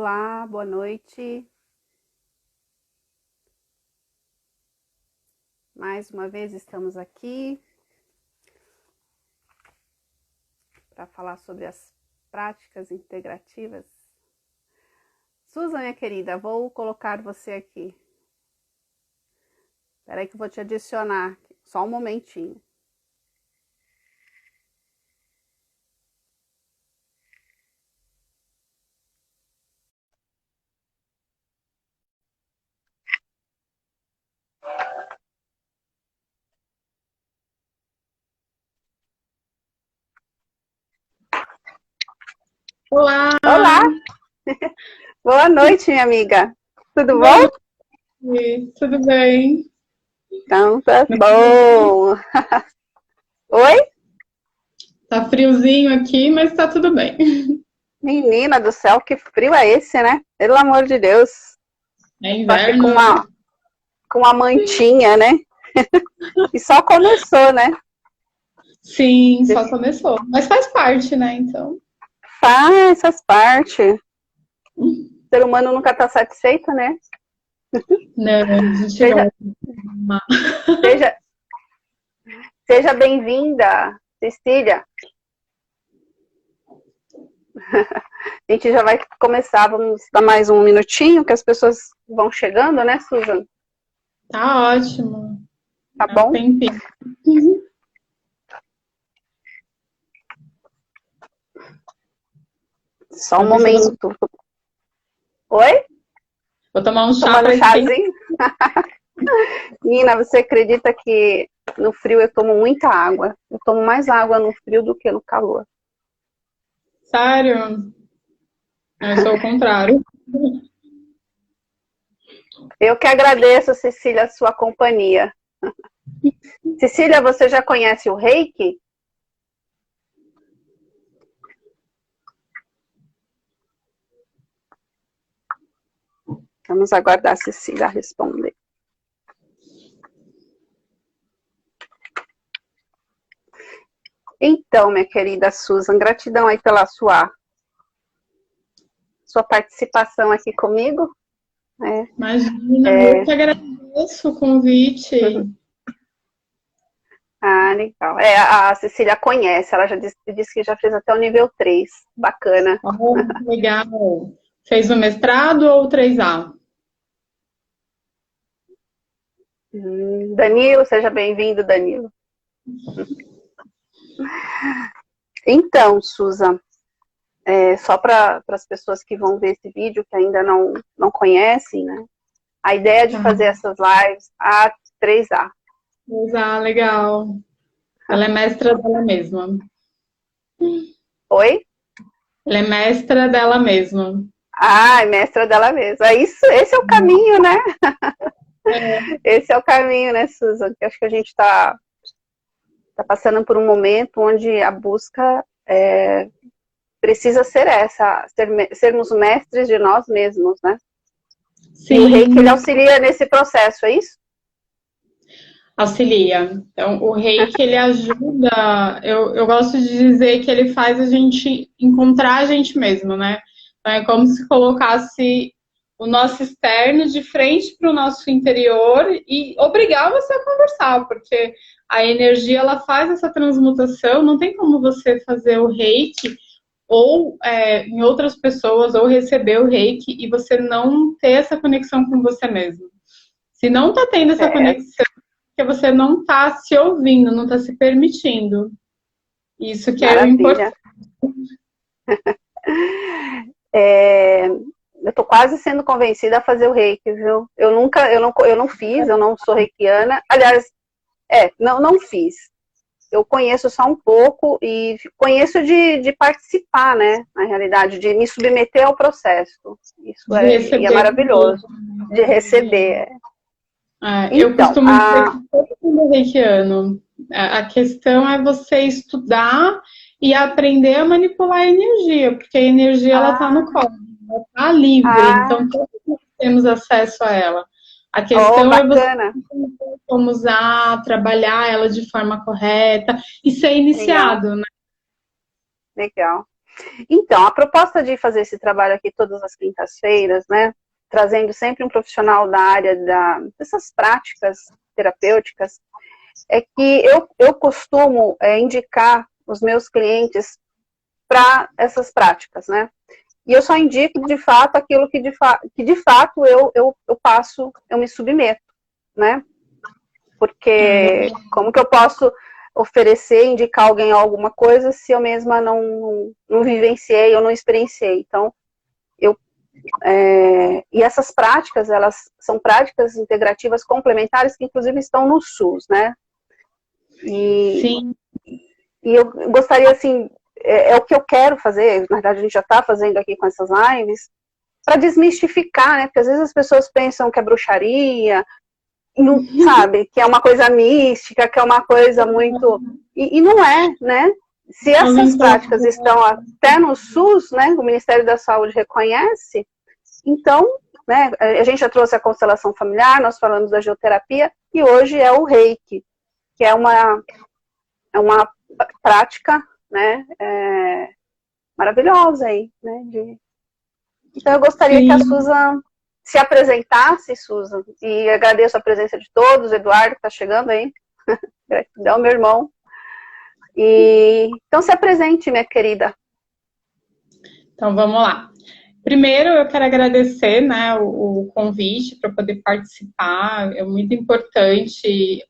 Olá, boa noite. Mais uma vez estamos aqui para falar sobre as práticas integrativas. Susan, minha querida, vou colocar você aqui. Espera aí que eu vou te adicionar. Só um momentinho. Olá! Olá! Boa noite, minha amiga. Tudo Boa bom? noite, tudo bem? Então tá bom. Oi? Tá friozinho aqui, mas tá tudo bem. Menina do céu, que frio é esse, né? Pelo amor de Deus. É Tô aqui com inverno, né? uma mantinha, né? E só começou, né? Sim, só começou. Mas faz parte, né? Então. Faz parte. O ser humano nunca tá satisfeito, né? Não, a gente Seja, gosta. seja, seja bem-vinda, Cecília. A gente já vai começar, vamos dar mais um minutinho, que as pessoas vão chegando, né, Susan? Tá ótimo. Tá É um bom? tempinho. Só um Eu preciso momento. Oi? Vou tomar um chá Tomando para esquentar. chazinho? Nina, você acredita que no frio eu tomo muita água? Eu tomo mais água no frio do que no calor. Sério? Eu sou o contrário. Eu que agradeço, Cecília, a sua companhia. Cecília, você já conhece o Reiki? Vamos aguardar a Cecília responder. Então, minha querida Susan, gratidão aí pela sua participação aqui comigo. Imagina, eu que agradeço o convite. Ah, legal. A Cecília conhece, ela já disse que já fez até o nível 3. Bacana. Oh, legal. Fez o mestrado ou 3A? Danilo, seja bem-vindo, Danilo. Então, Susan, só para as pessoas que vão ver esse vídeo, que ainda não conhecem, né? A ideia de Tá. fazer essas lives, a 3A. 3A, legal. Ela é mestra dela mesma. Oi? Ela é mestra dela mesma. Ah, é mestra dela mesma. Esse é o caminho, né? É, Esse é o caminho, né, Susan? Que acho que a gente está passando por um momento onde a busca precisa ser sermos mestres de nós mesmos, né? E o reiki, ele sim, auxilia nesse processo, é isso? auxilia. Então, o reiki, ele ajuda. Eu gosto de dizer que ele faz a gente encontrar a gente mesmo, né? Então, é como se colocasse o nosso externo de frente para o nosso interior e obrigar você a conversar, porque a energia ela faz essa transmutação. Não tem como você fazer o reiki ou em outras pessoas, ou receber o reiki e você não ter essa conexão com você mesmo. Se não está tendo essa É, conexão, porque você não está se ouvindo, não está se permitindo. Isso que é o importante. maravilha. É, eu estou quase sendo convencida a fazer o reiki, viu? Eu não fiz, eu não sou reikiana. Aliás, não fiz. Eu conheço só um pouco e conheço de participar, né? Na realidade, de me submeter ao processo. Isso De e é receber também. maravilhoso. De receber. Eu Então, costumo dizer que todo mundo é reikiano. A questão é você estudar e aprender a manipular a energia, porque a energia ela está no a, corpo, ela está livre, a, então todos nós temos acesso a ela. A oh, questão é você bacana. entender como usar, trabalhar ela de forma correta e ser Legal, iniciado, né? legal. Então, a proposta de fazer esse trabalho aqui todas as quintas-feiras, né, trazendo sempre um profissional da área dessas práticas terapêuticas, é que eu costumo indicar os meus clientes para essas práticas, né? E eu só indico, de fato, aquilo que de fato eu passo, eu me submeto, né? Porque como que eu posso oferecer, indicar alguém alguma coisa se eu mesma não vivenciei ou não experienciei? Então, e essas práticas, elas são práticas integrativas complementares que inclusive estão no SUS, né? Sim. E eu gostaria, assim, é o que eu quero fazer, na verdade a gente já está fazendo aqui com essas lives, para desmistificar, né? Porque às vezes as pessoas pensam que é bruxaria, não, sabe, que é uma coisa mística, que é uma coisa muito... E não é, né? Se essas práticas estão até no SUS, né, o Ministério da Saúde reconhece, então, né, a gente já trouxe a constelação familiar, nós falamos da geoterapia, e hoje é o Reiki, que é uma prática, né, maravilhosa aí, né, Então eu gostaria que a Susan se apresentasse, Susan, e agradeço a presença de todos, Eduardo que está chegando aí, gratidão, meu irmão. Então se apresente, minha querida. Então vamos lá. Primeiro eu quero agradecer, né, o convite para poder participar, é muito importante,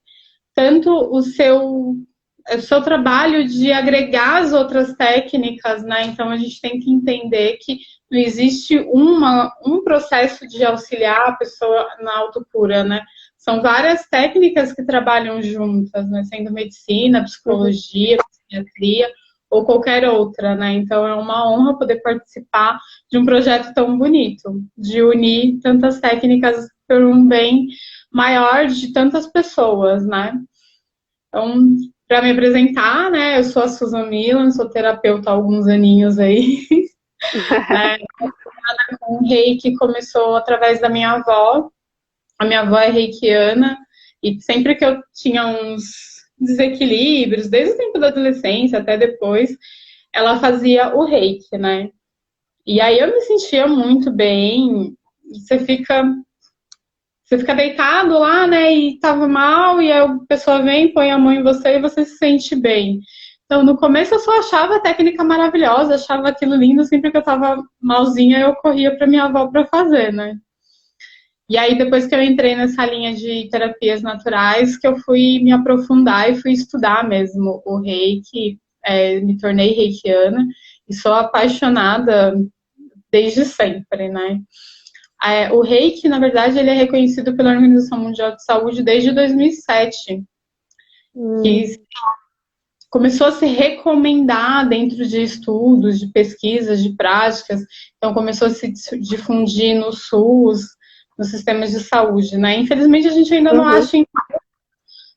tanto o seu trabalho de agregar as outras técnicas, né? Então a gente tem que entender que não existe um processo de auxiliar a pessoa na autocura, né? São várias técnicas que trabalham juntas, né? Sendo medicina, psicologia, psiquiatria ou qualquer outra, né? Então é uma honra poder participar de um projeto tão bonito, de unir tantas técnicas por um bem maior de tantas pessoas, né? Então, para me apresentar, né, eu sou a Susan Milan, sou terapeuta há alguns aninhos aí. Né, com Reiki começou através da minha avó. A minha avó é reikiana e sempre que eu tinha uns desequilíbrios, desde o tempo da adolescência até depois, ela fazia o Reiki, né? E aí eu me sentia muito bem. Você fica deitado lá, né, e tava mal, e a pessoa vem, põe a mão em você e você se sente bem. Então, no começo eu só achava a técnica maravilhosa, achava aquilo lindo, sempre que eu tava malzinha, eu corria pra minha avó pra fazer, né. E aí, depois que eu entrei nessa linha de terapias naturais, que eu fui me aprofundar e fui estudar mesmo o Reiki, me tornei reikiana, e sou apaixonada desde sempre, né. O Reiki, na verdade, ele é reconhecido pela Organização Mundial de Saúde desde 2007. Que começou a se recomendar dentro de estudos, de pesquisas, de práticas. Então, começou a se difundir no SUS, nos sistemas de saúde, né? Infelizmente, a gente ainda não acha,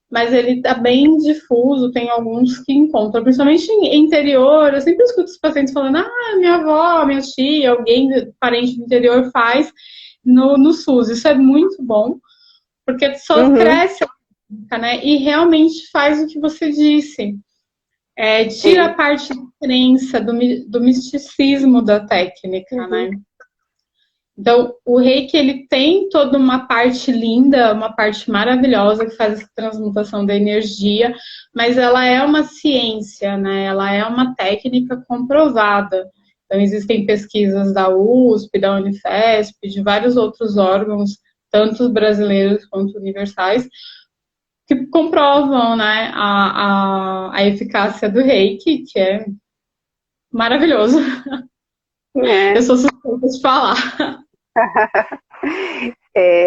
mas ele está bem difuso, tem alguns que encontram, principalmente em interior. Eu sempre escuto os pacientes falando, minha avó, minha tia, alguém parente do interior faz no SUS. Isso é muito bom, porque só cresce a técnica, né? E realmente faz o que você disse. Tira a parte da crença, do misticismo da técnica, né? Então, o Reiki, ele tem toda uma parte linda, uma parte maravilhosa que faz essa transmutação da energia, mas ela é uma ciência, né? Ela é uma técnica comprovada. Então, existem pesquisas da USP, da Unifesp, de vários outros órgãos, tanto brasileiros quanto universais, que comprovam, né, a eficácia do Reiki, que é maravilhoso. Eu sou suspeita de falar.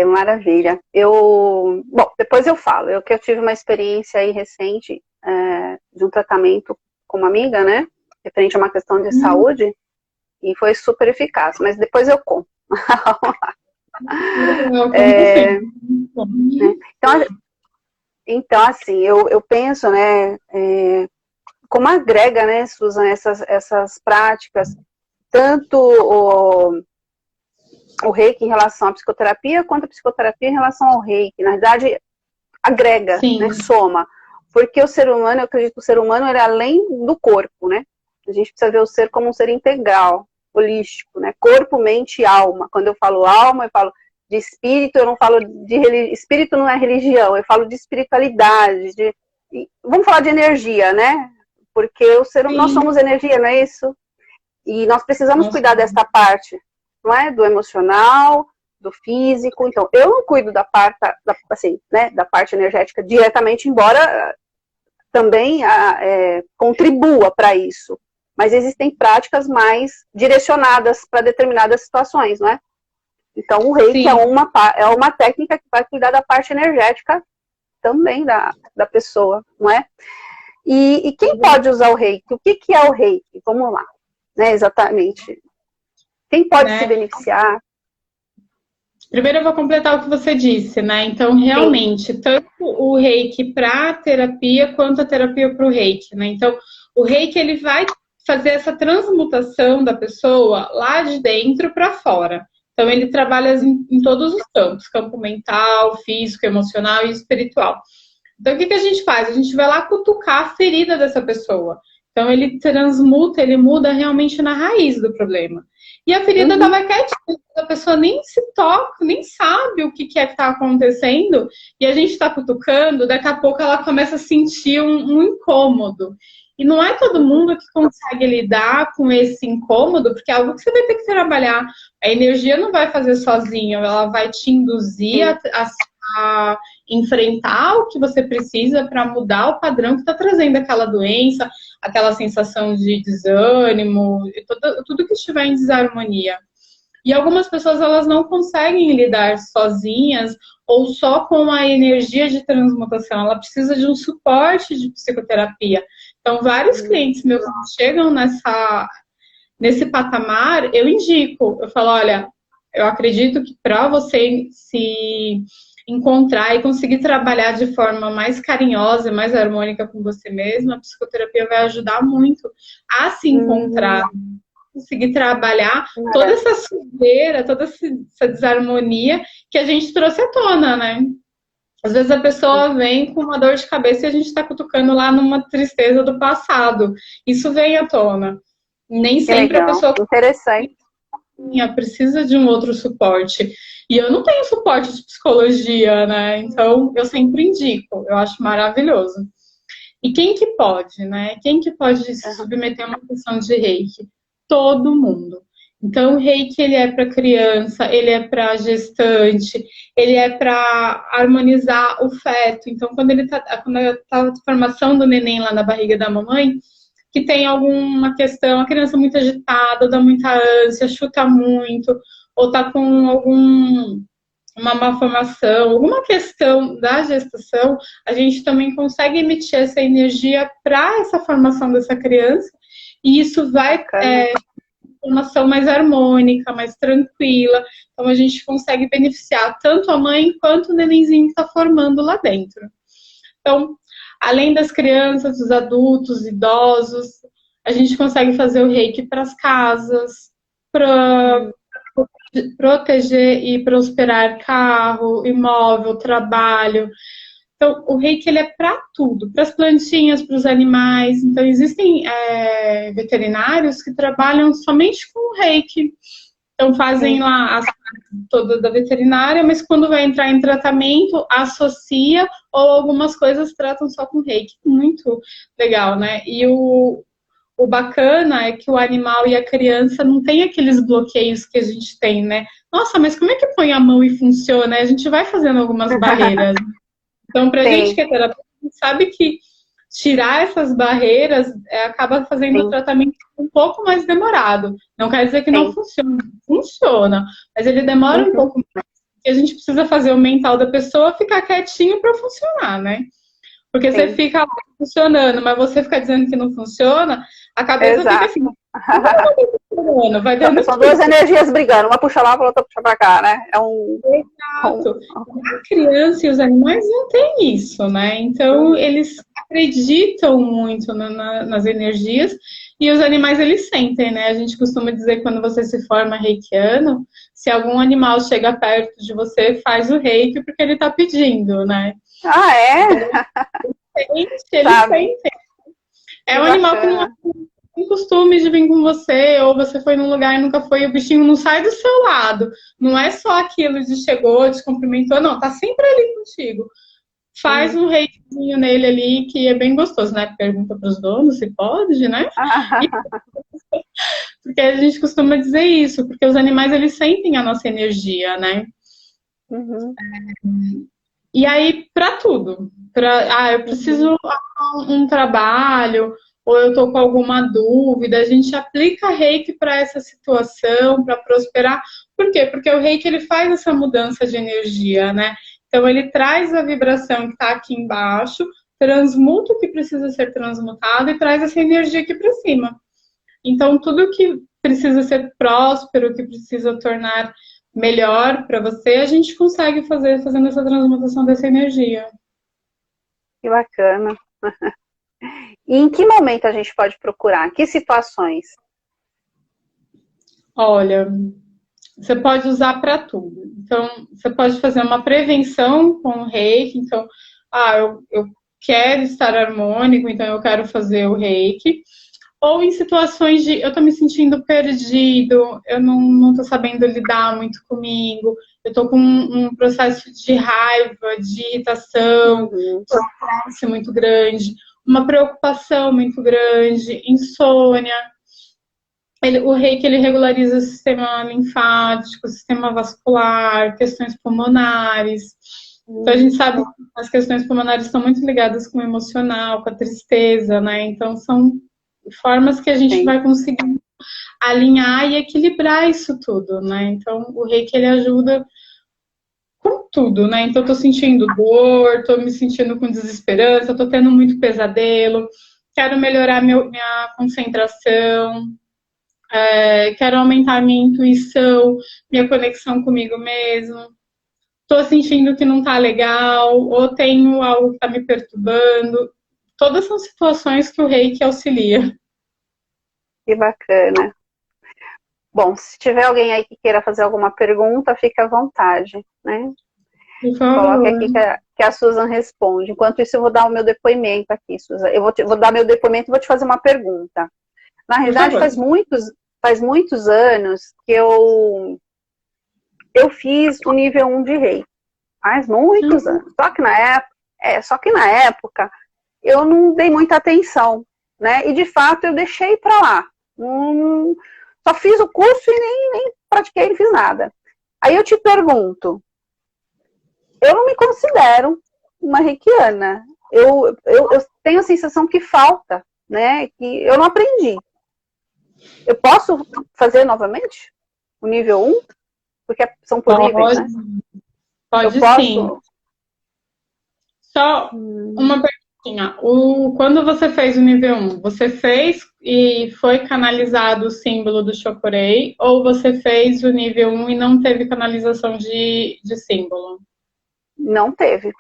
Maravilha. Bom, depois eu falo. Eu tive uma experiência aí recente de um tratamento com uma amiga, né? Referente a uma questão de saúde, e foi super eficaz, mas depois eu conto. Então, assim, eu penso, né, como agrega, né, Susan, essas práticas, tanto o Reiki em relação à psicoterapia, quanto a psicoterapia em relação ao Reiki. Na verdade, agrega, né, soma. Porque o ser humano, eu acredito que o ser humano, ele é além do corpo, né? A gente precisa ver o ser como um ser integral, holístico, né? Corpo, mente e alma. Quando eu falo alma, eu falo de espírito, eu não falo de espírito não é religião, eu falo de espiritualidade, vamos falar de energia, né? Porque nós somos energia, não é isso? E nós precisamos cuidar dessa parte, não é? Do emocional, do físico. Então, eu não cuido da parte, assim, né, da parte energética diretamente, embora também contribua para isso. Mas existem práticas mais direcionadas para determinadas situações, não é? Então, o reiki é uma técnica que vai cuidar da parte energética também da pessoa, não é? E quem pode usar o reiki? O que é o reiki? Vamos lá, né? Exatamente. Quem pode se beneficiar? Primeiro eu vou completar o que você disse, né? Então, realmente, tanto o reiki para terapia, quanto a terapia para o reiki, né? Então, o reiki, ele vai fazer essa transmutação da pessoa lá de dentro para fora. Então, ele trabalha em todos os campos, campo mental, físico, emocional e espiritual. Então, o que a gente faz? A gente vai lá cutucar a ferida dessa pessoa. Então, ele transmuta, ele muda realmente na raiz do problema. E a ferida estava quietinha, a pessoa nem se toca, nem sabe o que é que está acontecendo, e a gente está cutucando, daqui a pouco ela começa a sentir um incômodo. E não é todo mundo que consegue lidar com esse incômodo, porque é algo que você vai ter que trabalhar. A energia não vai fazer sozinha, ela vai te induzir a enfrentar o que você precisa para mudar o padrão que está trazendo aquela doença, aquela sensação de desânimo, tudo que estiver em desarmonia. E algumas pessoas, elas não conseguem lidar sozinhas ou só com a energia de transmutação, ela precisa de um suporte de psicoterapia. Então, vários clientes meus que chegam nesse patamar, eu indico, eu falo, olha, eu acredito que para você se encontrar e conseguir trabalhar de forma mais carinhosa, mais harmônica com você mesma, a psicoterapia vai ajudar muito a se encontrar, conseguir trabalhar toda essa sujeira, toda essa desarmonia que a gente trouxe à tona, né? Às vezes a pessoa vem com uma dor de cabeça e a gente está cutucando lá numa tristeza do passado. Isso vem à tona. Nem sempre a pessoa precisa de um outro suporte. E eu não tenho suporte de psicologia, né? Então, eu sempre indico. Eu acho maravilhoso. E quem que pode, né? Quem que pode se submeter a uma sessão de reiki? Todo mundo. Então, o reiki, ele é para criança, ele é para gestante, ele é para harmonizar o feto. Então, quando a formação do neném lá na barriga da mamãe, que tem alguma questão, a criança muito agitada, dá muita ânsia, chuta muito, ou tá com uma malformação, alguma questão da gestação, a gente também consegue emitir essa energia para essa formação dessa criança, e isso vai formação mais harmônica, mais tranquila. Então, a gente consegue beneficiar tanto a mãe quanto o nenenzinho que está formando lá dentro. Então, além das crianças, dos adultos, idosos, a gente consegue fazer o reiki para as casas, para proteger e prosperar carro, imóvel, trabalho. Então, o reiki, ele é para tudo, para as plantinhas, para os animais. Então, existem veterinários que trabalham somente com o reiki. Então, fazem lá as toda da veterinária, mas quando vai entrar em tratamento, associa, ou algumas coisas tratam só com reiki. Muito legal, né? E o bacana é que o animal e a criança não tem aqueles bloqueios que a gente tem, né? Nossa, mas como é que põe a mão e funciona? A gente vai fazendo algumas barreiras. Então, pra gente que é terapeuta, a gente sabe que tirar essas barreiras acaba fazendo o tratamento um pouco mais demorado. Não quer dizer que não funciona. Funciona, mas ele demora um pouco mais. Porque a gente precisa fazer o mental da pessoa ficar quietinho para funcionar, né? Porque você fica lá funcionando, mas você fica dizendo que não funciona, a cabeça fica assim. São duas energias brigando, uma puxa lá, a outra puxa pra cá, né? Exato. A criança e os animais não têm isso, né? Então, eles acreditam muito nas energias e os animais, eles sentem, né? A gente costuma dizer que quando você se forma reikiano, se algum animal chega perto de você, faz o reiki porque ele tá pedindo, né? Ah, é? Eles sentem. É um animal que não tem costume de vir com você, ou você foi num lugar e nunca foi, e o bichinho não sai do seu lado. Não é só aquilo de chegou, te cumprimentou, não, tá sempre ali contigo. Faz um reizinho nele ali, que é bem gostoso, né? Pergunta pros donos se pode, né? Porque a gente costuma dizer isso, porque os animais, eles sentem a nossa energia, né? Uhum. E aí, para tudo. Eu preciso um trabalho, ou eu tô com alguma dúvida, a gente aplica reiki para essa situação, para prosperar. Por quê? Porque o reiki, ele faz essa mudança de energia, né? Então, ele traz a vibração que está aqui embaixo, transmuta o que precisa ser transmutado e traz essa energia aqui para cima. Então, tudo que precisa ser próspero, que precisa tornar melhor para você, a gente consegue fazer fazendo essa transmutação dessa energia. Que bacana. E em que momento a gente pode procurar? Que situações? Olha, você pode usar para tudo. Então, você pode fazer uma prevenção com o reiki. Então, eu quero estar harmônico, então eu quero fazer o reiki. Ou em situações de eu tô me sentindo perdido, eu não tô sabendo lidar muito comigo, eu tô com um processo de raiva, de irritação, de estresse muito grande, uma preocupação muito grande, insônia. O reiki, ele regulariza o sistema linfático, o sistema vascular, questões pulmonares. Então, a gente sabe que as questões pulmonares estão muito ligadas com o emocional, com a tristeza, né? Então, são formas que a gente vai conseguir alinhar e equilibrar isso tudo, né? Então, o reiki, ele ajuda com tudo, né? Então, eu tô sentindo dor, tô me sentindo com desesperança, tô tendo muito pesadelo, quero melhorar minha concentração, quero aumentar minha intuição, minha conexão comigo mesmo. Tô sentindo que não tá legal, ou tenho algo que tá me perturbando. Todas são situações que o reiki auxilia. Que bacana. Bom, se tiver alguém aí que queira fazer alguma pergunta, fique à vontade, né? Coloque aqui que a Susan responde. Enquanto isso, eu vou dar o meu depoimento aqui, Susan. Eu vou dar meu depoimento e vou te fazer uma pergunta. Na realidade, faz muitos anos que eu fiz o nível 1 de reiki. Faz muitos anos. Só que na época, eu não dei muita atenção, né? E de fato eu deixei para lá. Só fiz o curso e nem pratiquei, não fiz nada. Aí eu te pergunto, eu não me considero uma reikiana. Eu tenho a sensação que falta, né? Que eu não aprendi. Eu posso fazer novamente o nível 1? Porque são por níveis, né? Pode sim. Só uma perguntinha. Quando você fez o nível 1, você fez e foi canalizado o símbolo do Chokurei, ou você fez o nível 1 e não teve canalização de símbolo? Não teve.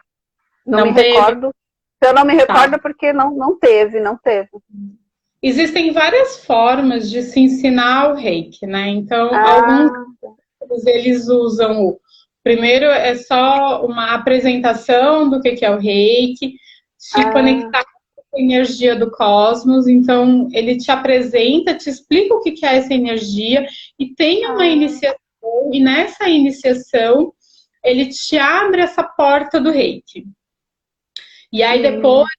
Não me recordo. Eu não me recordo porque não teve. Existem várias formas de se ensinar o reiki, né? Então, alguns eles usam primeiro é só uma apresentação do que é o reiki, te conectar com a energia do cosmos. Então, ele te apresenta, te explica o que é essa energia e tem uma iniciação, e nessa iniciação ele te abre essa porta do reiki. E aí depois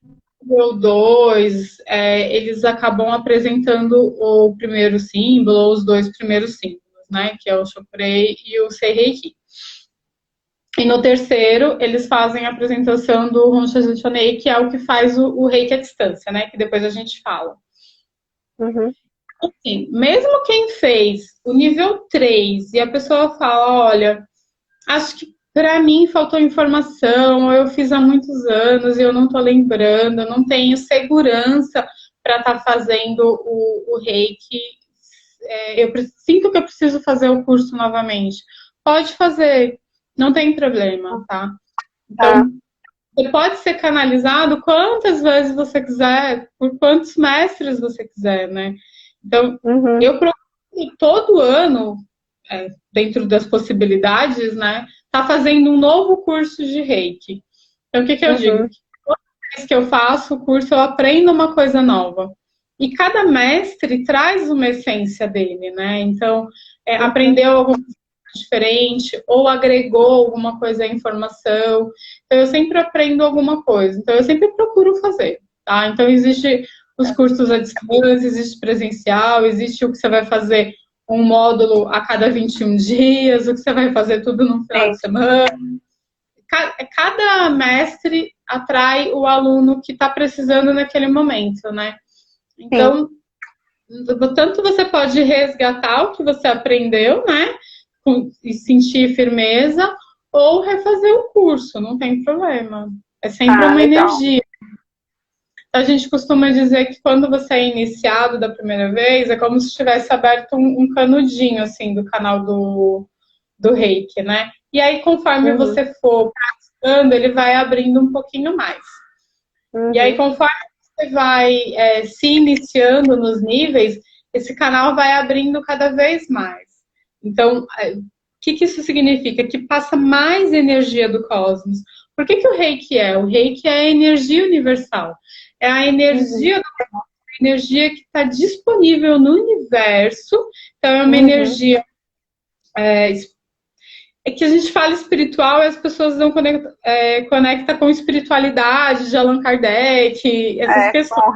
nível 2, eles acabam apresentando o primeiro símbolo, ou os dois primeiros símbolos, né? Que é o Chokurei e o Seireiki. E no terceiro, eles fazem a apresentação do Honsha Shonei, que é o que faz o reiki à distância, né? Que depois a gente fala. Assim, mesmo quem fez o nível 3 e a pessoa fala, olha, acho que para mim faltou informação, eu fiz há muitos anos e eu não estou lembrando, eu não tenho segurança para estar fazendo o reiki. Eu sinto que eu preciso fazer o curso novamente. Pode fazer, não tem problema, tá? Então, você pode ser canalizado quantas vezes você quiser, por quantos mestres você quiser, né? Então, eu procuro todo ano, dentro das possibilidades, né? Tá fazendo um novo curso de reiki. Então, o que eu digo? Toda vez que eu faço o curso, eu aprendo uma coisa nova. E cada mestre traz uma essência dele, né? Então, aprendeu alguma coisa diferente ou agregou alguma coisa à informação. Então, eu sempre aprendo alguma coisa. Então, eu sempre procuro fazer, tá? Então, existe os cursos à distância, existe presencial, existe o que você vai fazer um módulo a cada 21 dias, o que você vai fazer tudo no final de semana. Cada mestre atrai o aluno que está precisando naquele momento, né? Então, tanto você pode resgatar o que você aprendeu, né? E sentir firmeza, ou refazer o curso, não tem problema. É sempre uma energia. A gente costuma dizer que quando você é iniciado da primeira vez, é como se tivesse aberto um canudinho, assim, do canal do Reiki, né? E aí, conforme você for praticando, ele vai abrindo um pouquinho mais. E aí, conforme você vai se iniciando nos níveis, esse canal vai abrindo cada vez mais. Então, o que isso significa? Que passa mais energia do cosmos. Por que o Reiki é? O Reiki é a energia universal. É a energia que está disponível no universo. Então, é uma energia... É que a gente fala espiritual e as pessoas não conectam com espiritualidade de Allan Kardec, essas questões.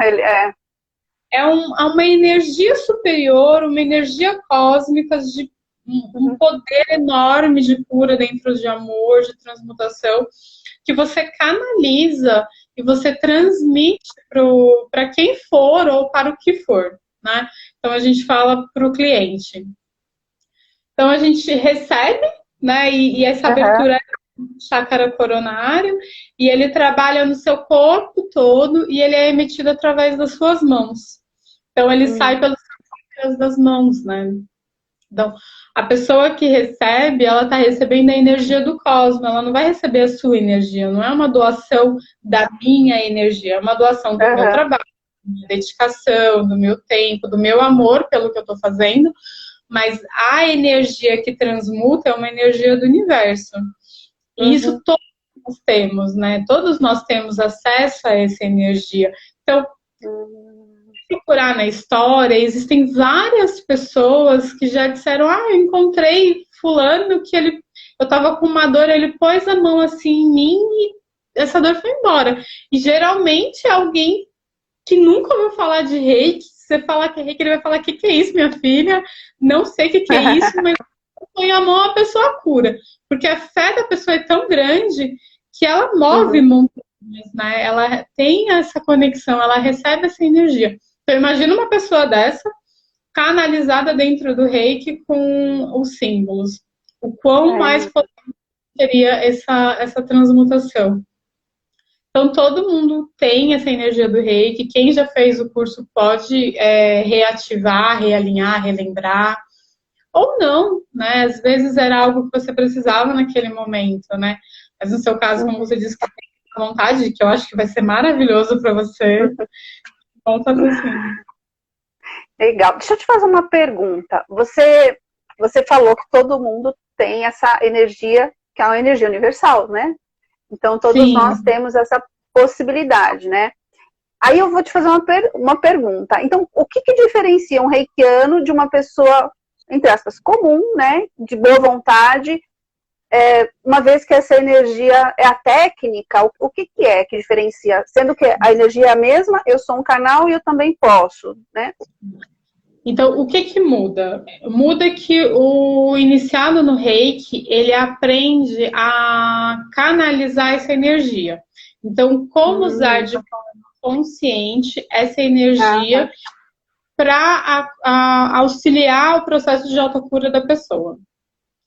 É uma energia superior, uma energia cósmica de um poder enorme de cura dentro de amor, de transmutação, que você canaliza e você transmite para quem for ou para o que for, né? Então, a gente fala para o cliente. Então, a gente recebe, né? E essa abertura é do chácara coronário, e ele trabalha no seu corpo todo e ele é emitido através das suas mãos. Então, ele sai pelos chakras das mãos, né? Então, a pessoa que recebe, ela está recebendo a energia do cosmos, ela não vai receber a sua energia, não é uma doação da minha energia, é uma doação do meu trabalho, da minha dedicação, do meu tempo, do meu amor pelo que eu estou fazendo, mas a energia que transmuta é uma energia do universo. E isso todos nós temos, né? Todos nós temos acesso a essa energia. Então, procurar na história, existem várias pessoas que já disseram, eu encontrei fulano que eu tava com uma dor, ele pôs a mão assim em mim e essa dor foi embora. E geralmente é alguém que nunca ouviu falar de reiki. Se você falar que é reiki, ele vai falar, o que é isso, minha filha? Não sei o que é isso, mas põe a mão, a pessoa cura. Porque a fé da pessoa é tão grande que ela move montanhas, né? Ela tem essa conexão, ela recebe essa energia. Então, imagina uma pessoa dessa, canalizada dentro do reiki com os símbolos. O quão mais potente seria essa transmutação. Então, todo mundo tem essa energia do reiki. Quem já fez o curso pode reativar, realinhar, relembrar. Ou não, né? Às vezes era algo que você precisava naquele momento, né? Mas no seu caso, como você disse que tem vontade, que eu acho que vai ser maravilhoso para você, vamos fazer assim. Legal. Deixa eu te fazer uma pergunta. Você falou que todo mundo tem essa energia, que é uma energia universal, né? Então, todos nós temos essa possibilidade, né? Aí eu vou te fazer uma pergunta. Então, o que diferencia um reikiano de uma pessoa, entre aspas, comum, né? De boa vontade, uma vez que essa energia é a técnica, o que é que diferencia? Sendo que a energia é a mesma, eu sou um canal e eu também posso, né? Então, o que muda? Muda que o iniciado no Reiki, ele aprende a canalizar essa energia. Então, como usar de forma consciente essa energia para auxiliar o processo de autocura da pessoa.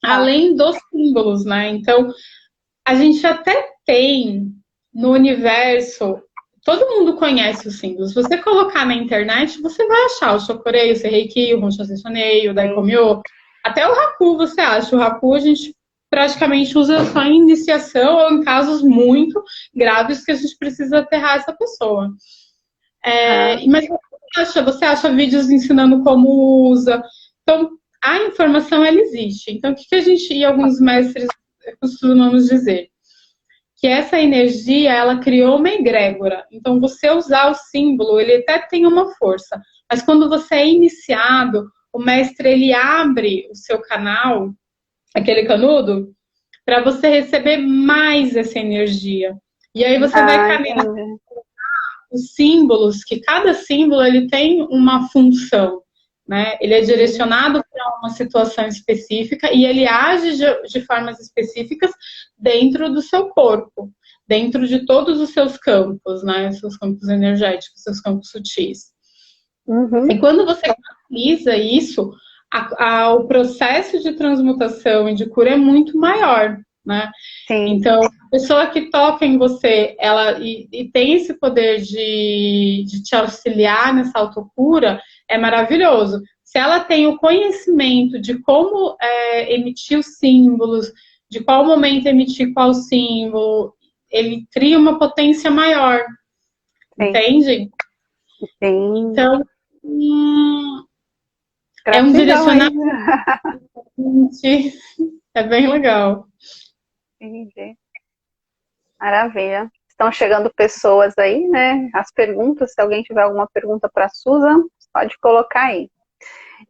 Além dos símbolos, né? Então, a gente até tem no universo... Todo mundo conhece os símbolos. Se você colocar na internet, você vai achar o Shokurei, o Seirei, o Honshu Sessonei, o Daikomyo. Até o Haku você acha. O Haku a gente praticamente usa só em iniciação ou em casos muito graves que a gente precisa aterrar essa pessoa. Mas você acha vídeos ensinando como usa. Então, a informação, ela existe. Então, o que a gente e alguns mestres costumamos dizer? que essa energia, ela criou uma egrégora. Então, você usar o símbolo, ele até tem uma força. Mas quando você é iniciado, o mestre, ele abre o seu canal, aquele canudo, para você receber mais essa energia. E aí você vai caminhar os símbolos, que cada símbolo ele tem uma função, né? Ele é direcionado para uma situação específica e ele age de formas específicas dentro do seu corpo, dentro de todos os seus campos, né? Seus campos energéticos, seus campos sutis. E quando você utiliza isso, o processo de transmutação e de cura é muito maior, né? Sim. Então, a pessoa que toca em você, ela e tem esse poder de te auxiliar nessa autocura, é maravilhoso. Se ela tem o conhecimento de como emitir os símbolos, de qual momento emitir qual símbolo, ele cria uma potência maior. Sim. Entende? Sim. Então, é um direcionamento. É bem legal. Entendi. Maravilha. Estão chegando pessoas aí, né? As perguntas, se alguém tiver alguma pergunta para a Susan, pode colocar aí.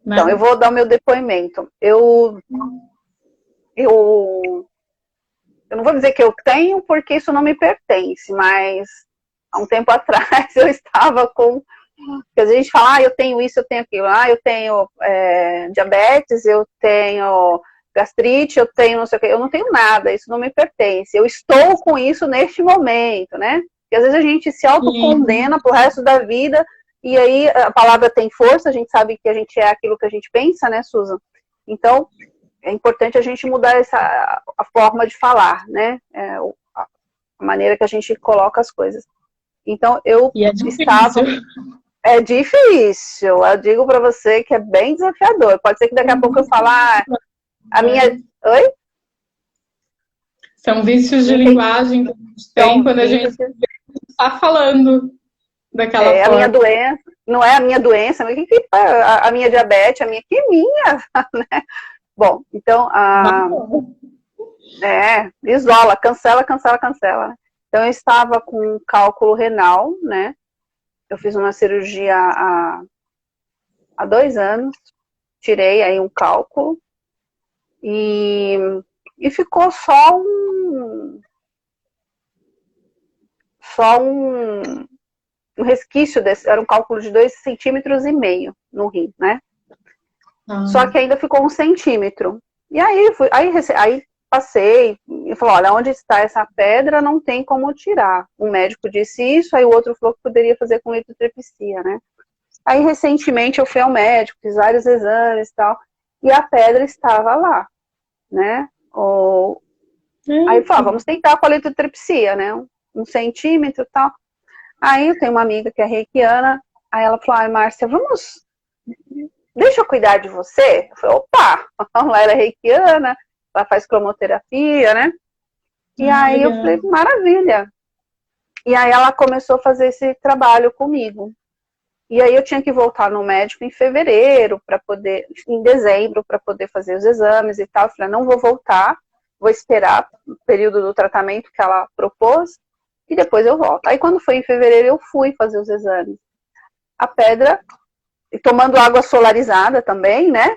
Então, eu vou dar o meu depoimento. Eu não vou dizer que eu tenho, porque isso não me pertence, mas há um tempo atrás eu estava com... Porque às vezes a gente fala, eu tenho isso, eu tenho aquilo. Eu tenho diabetes, eu tenho gastrite, eu tenho não sei o quê. Eu não tenho nada, isso não me pertence. Eu estou com isso neste momento, né? Porque às vezes a gente se autocondena pro resto da vida, e aí a palavra tem força, a gente sabe que a gente é aquilo que a gente pensa, né, Susan? Então, é importante a gente mudar a forma de falar, né? A maneira que a gente coloca as coisas. Então, eu estava... É difícil, eu digo para você que é bem desafiador. Pode ser que daqui a pouco eu falar a minha... Oi? São vícios de linguagem que a gente tem quando a gente está falando daquela forma. A minha doença, não é a minha doença, mas a minha diabetes, a minha que é minha, né? Bom, então, isola, cancela. Então, eu estava com um cálculo renal, né? Eu fiz uma cirurgia há 2 anos, tirei aí um cálculo e ficou só um resquício desse, era um cálculo de 2,5 centímetros no rim, né? Só que ainda ficou 1 centímetro. E aí, aí passei e falou, olha, onde está essa pedra não tem como tirar. Um médico disse isso, aí o outro falou que poderia fazer com litotripsia, né? Aí recentemente eu fui ao médico, fiz vários exames e tal, e a pedra estava lá, né? Aí eu falei, vamos tentar com a litotripsia, né? 1 centímetro e tal. Aí eu tenho uma amiga que é reikiana, aí ela falou, Márcia, deixa eu cuidar de você? Eu falei, opa, ela era reikiana, ela faz cromoterapia, né? E aí eu falei, maravilha. E aí ela começou a fazer esse trabalho comigo. E aí eu tinha que voltar no médico em fevereiro, em dezembro, para poder fazer os exames e tal. Eu falei, não vou voltar, vou esperar o período do tratamento que ela propôs, e depois eu volto. Aí quando foi em fevereiro, eu fui fazer os exames. A pedra, e tomando água solarizada também, né?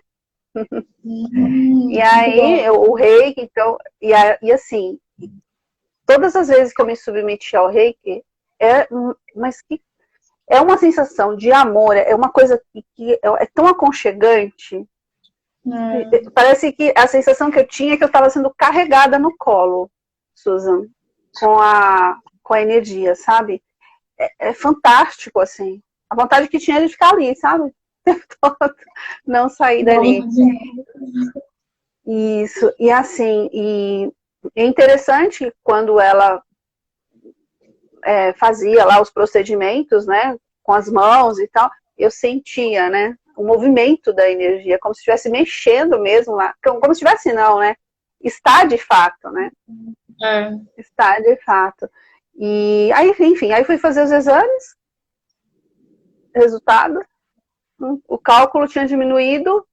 E aí, o reiki, então, e assim, todas as vezes que eu me submeti ao reiki, é uma sensação de amor, é uma coisa que é tão aconchegante. Parece que a sensação que eu tinha é que eu estava sendo carregada no colo, Susan, com a energia, sabe? É fantástico, assim. A vontade que tinha de ficar ali, sabe? Não sair dali. Isso, e assim, e é interessante quando ela fazia lá os procedimentos, né, com as mãos e tal, eu sentia, né, o movimento da energia, como se estivesse mexendo mesmo lá, como se estivesse não, né, está de fato, né, está de fato. E aí, enfim, aí fui fazer os exames, resultado, o cálculo tinha diminuído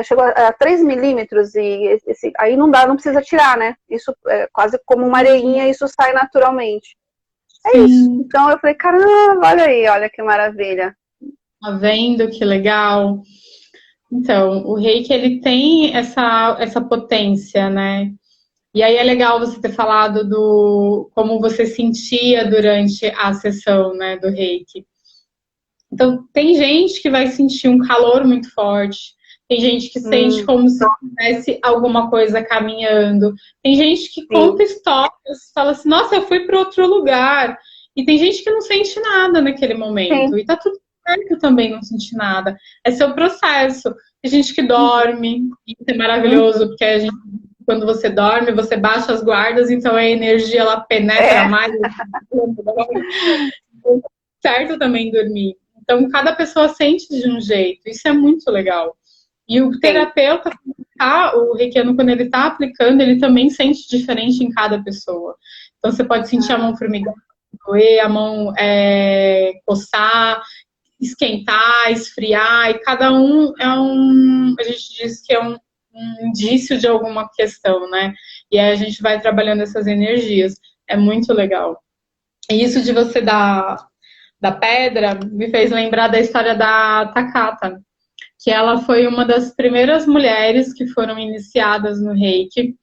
chegou a 3 milímetros, e aí não dá, não precisa tirar, né? Isso é quase como uma areinha, isso sai naturalmente. É isso. Então eu falei, caramba, olha aí, olha que maravilha. Tá vendo que legal? Então, o reiki, ele tem essa potência, né? E aí é legal você ter falado do como você sentia durante a sessão, né, do reiki. Então, tem gente que vai sentir um calor muito forte, tem gente que sente como se tivesse alguma coisa caminhando, tem gente que conta histórias, fala assim, nossa, eu fui para outro lugar. E tem gente que não sente nada naquele momento. E tá tudo certo também não sentir nada. É seu processo. Tem gente que dorme, isso é maravilhoso, porque a gente, quando você dorme, você baixa as guardas, então a energia ela penetra mais. Certo também dormir. Então, cada pessoa sente de um jeito. Isso é muito legal. E o terapeuta, o reikiano, quando ele está aplicando, ele também sente diferente em cada pessoa. Então, você pode sentir a mão formigar, doer, a mão coçar, esquentar, esfriar. E cada um a gente diz que é um indício de alguma questão, né? E aí a gente vai trabalhando essas energias. É muito legal. E isso de você dar da pedra me fez lembrar da história da Takata, que ela foi uma das primeiras mulheres que foram iniciadas no Reiki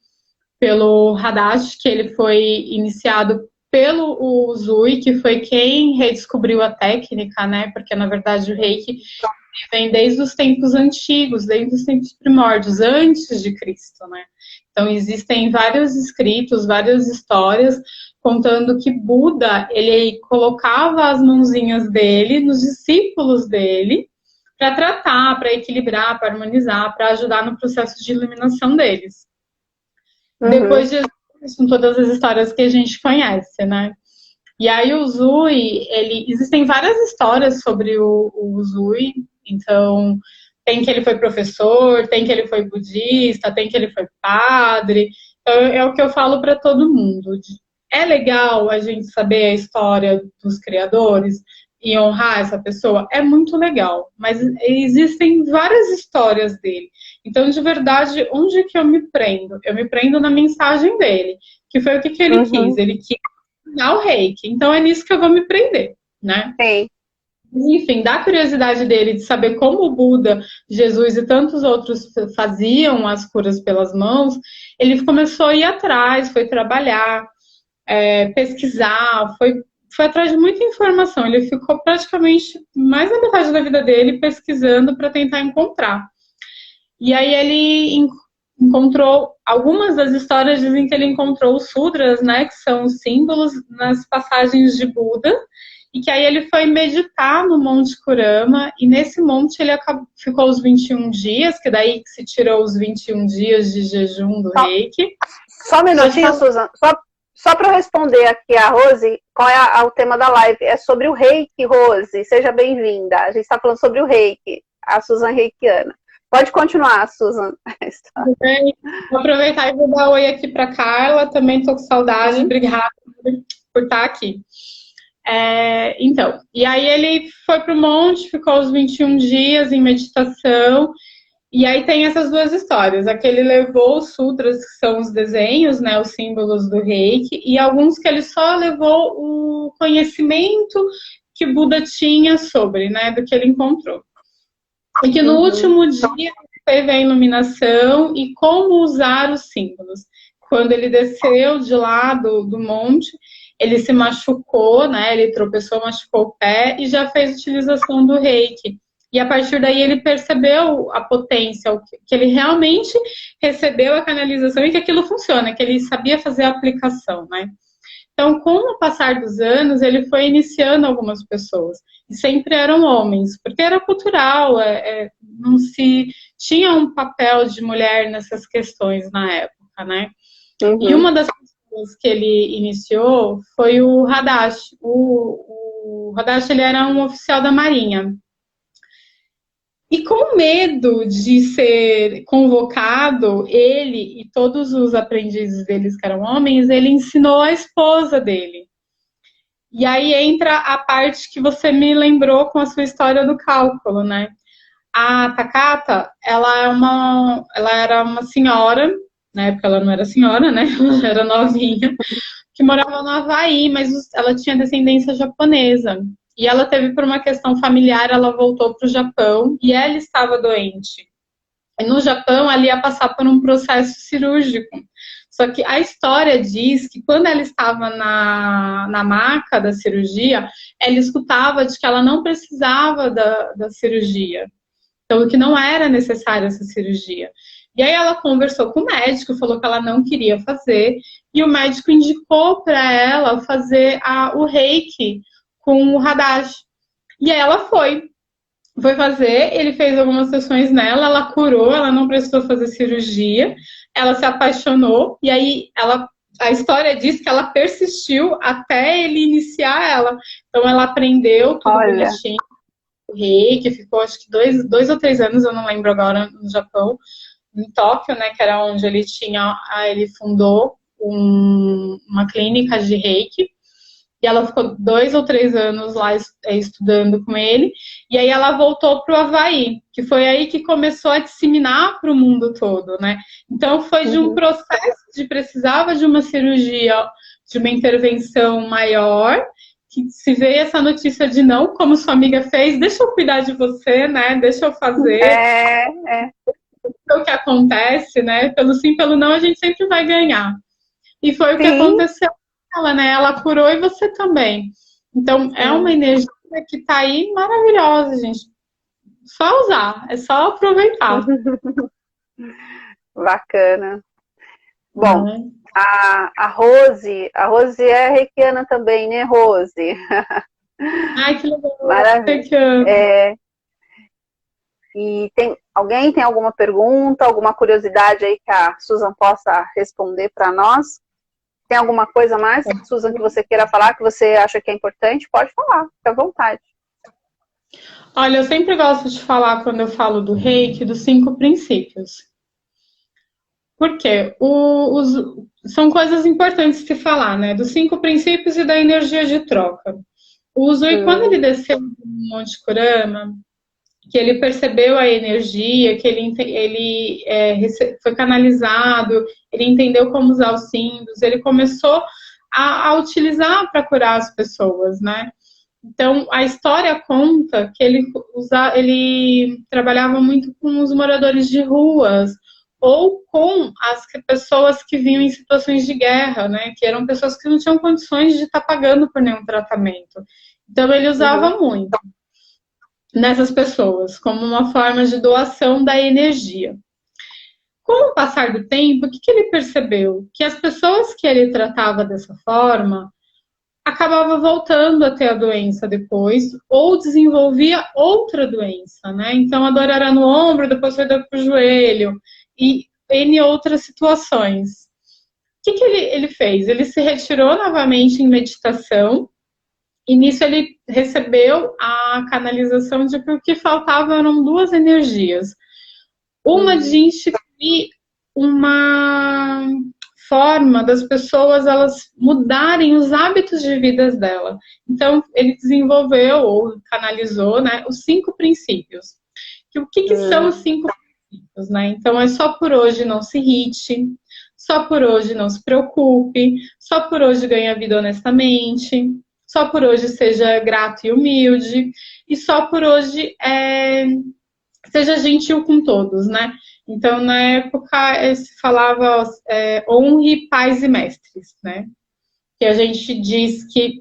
pelo Hadashi, que ele foi iniciado pelo Uzui, que foi quem redescobriu a técnica, né? Porque, na verdade, o Reiki vem desde os tempos antigos, desde os tempos primórdios, antes de Cristo, né? Então, existem vários escritos, várias histórias contando que Buda, ele colocava as mãozinhas dele nos discípulos dele para tratar, para equilibrar, para harmonizar, para ajudar no processo de iluminação deles. Depois de Jesus, com todas as histórias que a gente conhece, né? E aí o Uzui, existem várias histórias sobre o Uzui, então tem que ele foi professor, tem que ele foi budista, tem que ele foi padre, então é o que eu falo para todo mundo. É legal a gente saber a história dos criadores e honrar essa pessoa? É muito legal, mas existem várias histórias dele. Então, de verdade, onde que eu me prendo? Eu me prendo na mensagem dele, que foi o que ele quis. Ele quis ensinar o reiki. Então, é nisso que eu vou me prender, né? Sim. Enfim, da curiosidade dele de saber como o Buda, Jesus e tantos outros faziam as curas pelas mãos, ele começou a ir atrás, foi trabalhar, pesquisar, foi atrás de muita informação. Ele ficou praticamente mais da metade da vida dele pesquisando para tentar encontrar. E aí ele encontrou, algumas das histórias dizem que ele encontrou os sudras, né, que são os símbolos nas passagens de Buda, e que aí ele foi meditar no Monte Kurama, e nesse monte ele ficou os 21 dias, que daí se tirou os 21 dias de jejum do Reiki. Só um minutinho, Susan. Só para responder aqui a Rose, qual é o tema da live? É sobre o Reiki, Rose. Seja bem-vinda. A gente está falando sobre o Reiki, a Susan reikiana. Pode continuar, Susan. Vou aproveitar e vou dar oi aqui para Carla. Também estou com saudade. Obrigada por estar aqui. Então, e aí ele foi para o monte, ficou os 21 dias em meditação. E aí tem essas duas histórias. Aqui ele levou os sutras, que são os desenhos, né, os símbolos do Reiki, e alguns que ele só levou o conhecimento que Buda tinha sobre, né, do que ele encontrou. E que no último dia teve a iluminação e como usar os símbolos. Quando ele desceu de lá do monte, ele se machucou, né, ele tropeçou, machucou o pé e já fez utilização do Reiki. E a partir daí ele percebeu a potência, que ele realmente recebeu a canalização e que aquilo funciona, que ele sabia fazer a aplicação, né? Então, com o passar dos anos, ele foi iniciando algumas pessoas. E sempre eram homens, porque era cultural, não se tinha um papel de mulher nessas questões na época, né? E uma das pessoas que ele iniciou foi o Hadashi. O Hadashi, ele era um oficial da Marinha. E com medo de ser convocado, ele e todos os aprendizes deles que eram homens, ele ensinou a esposa dele. E aí entra a parte que você me lembrou com a sua história do cálculo, né? A Takata, ela era uma senhora, na época ela não era senhora, né? Ela era novinha, que morava no Havaí, mas ela tinha descendência japonesa. E ela teve, por uma questão familiar, ela voltou para o Japão e ela estava doente. E no Japão, ela ia passar por um processo cirúrgico. Só que a história diz que quando ela estava na maca da cirurgia, ela escutava de que ela não precisava da cirurgia. Então, que não era necessária essa cirurgia. E aí ela conversou com o médico, falou que ela não queria fazer, e o médico indicou para ela fazer o reiki com o Hadashi. E aí ela foi fazer, ele fez algumas sessões nela, ela curou, ela não precisou fazer cirurgia, ela se apaixonou, e aí a história diz que ela persistiu até ele iniciar ela. Então ela aprendeu tudo bonitinho, o reiki, ficou acho que 2 ou 3 anos, eu não lembro agora, no Japão, em Tóquio, né, que era onde ele fundou uma clínica de reiki. E ela ficou 2 ou 3 anos lá estudando com ele. E aí ela voltou para o Havaí, que foi aí que começou a disseminar para o mundo todo, né? Então foi de um processo de precisava de uma cirurgia, de uma intervenção maior, que se veio essa notícia de não, como sua amiga fez, deixa eu cuidar de você, né? Deixa eu fazer. O que acontece, né? Pelo sim, pelo não, a gente sempre vai ganhar. E foi o que aconteceu. Ela, né? Ela curou e você também. Então, é uma energia que tá aí maravilhosa, gente. Só usar, é só aproveitar. Bacana. Bom, a Rose é reikiana também, né, Rose? Ai, que legal. Maravilha. E alguém tem alguma pergunta, alguma curiosidade aí que a Susan possa responder para nós? Tem alguma coisa mais, Susan, que você queira falar, que você acha que é importante? Pode falar, fica à vontade. Olha, eu sempre gosto de falar, quando eu falo do reiki, dos 5 princípios. Por quê? São coisas importantes de se falar, né? Dos 5 princípios e da energia de troca. O Uzui, quando ele desceu no Monte Kurama, que ele percebeu a energia, que ele foi canalizado, ele entendeu como usar os símbolos, ele começou a utilizar para curar as pessoas, né? Então, a história conta que ele trabalhava muito com os moradores de ruas, ou com as pessoas que vinham em situações de guerra, né? Que eram pessoas que não tinham condições de estar pagando por nenhum tratamento. Então, ele usava muito nessas pessoas, como uma forma de doação da energia. Com o passar do tempo, o que ele percebeu? Que as pessoas que ele tratava dessa forma acabavam voltando a ter a doença depois, ou desenvolvia outra doença, né? Então a dor era no ombro, depois foi dor para o joelho, e N outras situações. O que ele fez? Ele se retirou novamente em meditação, e nisso ele recebeu a canalização de que o que faltava eram 2 energias. Uma de instituir uma forma das pessoas elas mudarem os hábitos de vida dela. Então, ele desenvolveu ou canalizou, né, os 5 princípios. O que são os 5 princípios, né? Então, é só por hoje não se irrite, só por hoje não se preocupe, só por hoje ganhe a vida honestamente, só por hoje seja grato e humilde, e só por hoje seja gentil com todos, né? Então, na época, se falava honre pais e mestres, né? Que a gente diz que,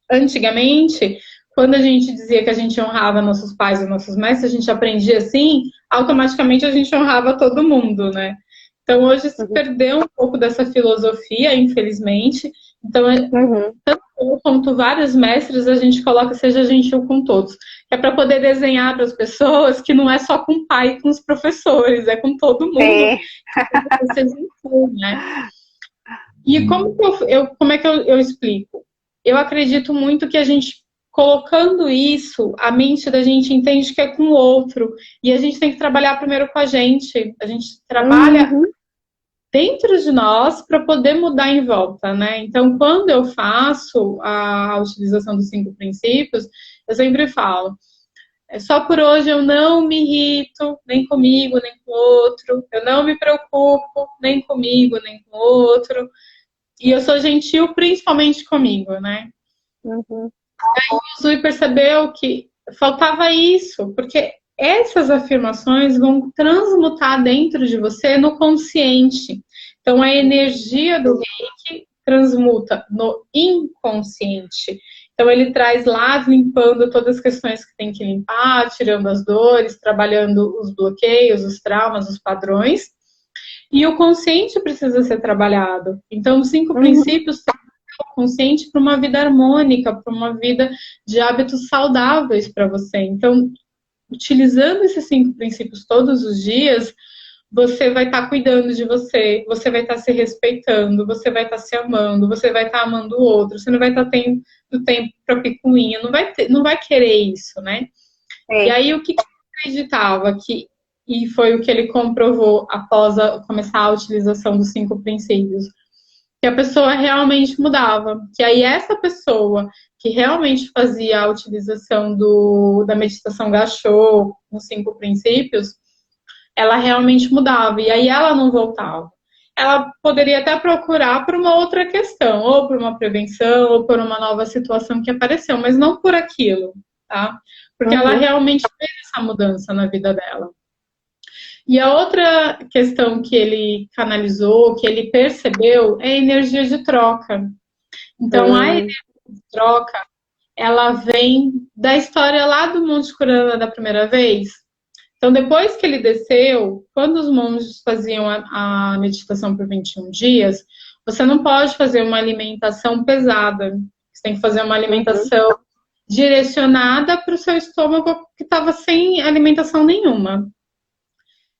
antigamente, quando a gente dizia que a gente honrava nossos pais e nossos mestres, a gente aprendia assim, automaticamente a gente honrava todo mundo, né? Então, hoje se perdeu um pouco dessa filosofia, infelizmente. Então, tanto eu quanto vários mestres, a gente coloca seja gentil com todos. É para poder desenhar para as pessoas que não é só com o pai e com os professores, é com todo mundo. Ser gentil, né? E como é que eu explico? Eu acredito muito que a gente, colocando isso, a mente da gente entende que é com o outro. E a gente tem que trabalhar primeiro com a gente. A gente trabalha dentro de nós para poder mudar em volta, né? Então, quando eu faço a utilização dos 5 princípios, eu sempre falo, Só por hoje eu não me irrito, nem comigo, nem com o outro. Eu não me preocupo, nem comigo, nem com o outro. E eu sou gentil principalmente comigo, né? Uhum. O Zui percebeu que faltava isso, porque essas afirmações vão transmutar dentro de você no consciente. Então, a energia do Reiki transmuta no inconsciente. Então, ele traz lá, limpando todas as questões que tem que limpar, tirando as dores, trabalhando os bloqueios, os traumas, os padrões. E o consciente precisa ser trabalhado. Então, os 5 princípios são consciente para uma vida harmônica, para uma vida de hábitos saudáveis para você. Então, utilizando esses 5 princípios todos os dias, você vai estar cuidando de você, você vai estar se respeitando, você vai estar se amando, você vai estar amando o outro, você não vai estar tendo tempo para picuinha, não vai querer isso, né? E aí, o que eu acreditava que, e foi o que ele comprovou após começar a utilização dos 5 princípios, que a pessoa realmente mudava. Que aí essa pessoa que realmente fazia a utilização da meditação Gachô, nos 5 princípios, ela realmente mudava. E aí ela não voltava. Ela poderia até procurar por uma outra questão, ou por uma prevenção, ou por uma nova situação que apareceu, mas não por aquilo, tá? Porque ela realmente fez essa mudança na vida dela. E a outra questão que ele canalizou, que ele percebeu, é a energia de troca. Então, a energia de troca, ela vem da história lá do Monte Kurana da primeira vez. Então, depois que ele desceu, quando os monges faziam a meditação por 21 dias, você não pode fazer uma alimentação pesada. Você tem que fazer uma alimentação direcionada para o seu estômago que estava sem alimentação nenhuma.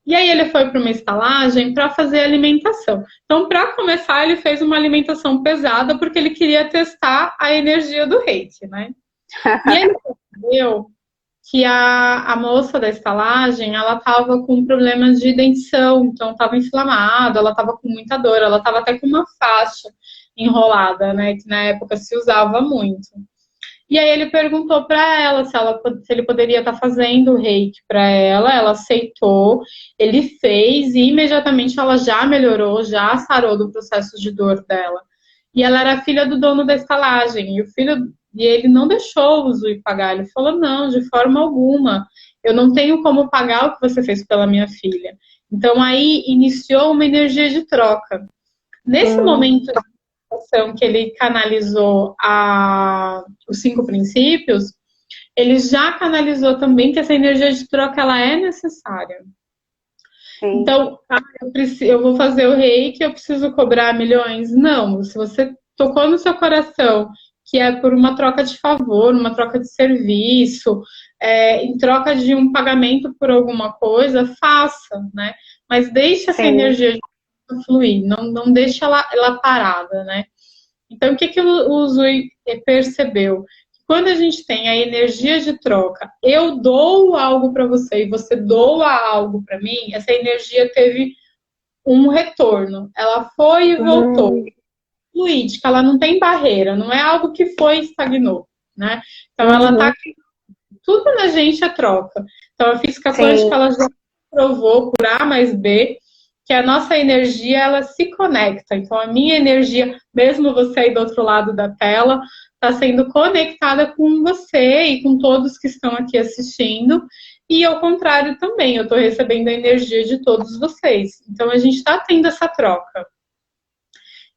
E aí ele foi para uma estalagem para fazer alimentação. Então, para começar, ele fez uma alimentação pesada porque ele queria testar a energia do Reiki, né? E ele percebeu que a moça da estalagem, ela estava com problemas de dentição, então estava inflamada, ela estava com muita dor, ela estava até com uma faixa enrolada, né? Que na época se usava muito. E aí ele perguntou para ela se ele poderia estar fazendo o reiki para ela, ela aceitou, ele fez e imediatamente ela já melhorou, já sarou do processo de dor dela. E ela era filha do dono da estalagem, e ele não deixou o Zui pagar, ele falou, não, de forma alguma, eu não tenho como pagar o que você fez pela minha filha. Então aí iniciou uma energia de troca. Nesse momento que ele canalizou os 5 princípios, ele já canalizou também que essa energia de troca ela é necessária. Sim. Então, eu vou fazer o reiki, eu preciso cobrar milhões? Não. Se você tocou no seu coração que é por uma troca de favor, uma troca de serviço, em troca de um pagamento por alguma coisa, faça, né? Mas deixe essa energia de fluir, não deixe ela parada, né? Então, o que o Zui percebeu? Quando a gente tem a energia de troca, eu dou algo para você e você doa algo para mim, essa energia teve um retorno. Ela foi e voltou. Fluídica, ela não tem barreira, não é algo que foi e estagnou, né? Então, ela tá aqui, tudo na gente é troca. Então, a física quântica, ela já provou por A mais B, que a nossa energia, ela se conecta. Então, a minha energia, mesmo você aí do outro lado da tela, está sendo conectada com você e com todos que estão aqui assistindo. E, ao contrário, também, eu estou recebendo a energia de todos vocês. Então, a gente está tendo essa troca.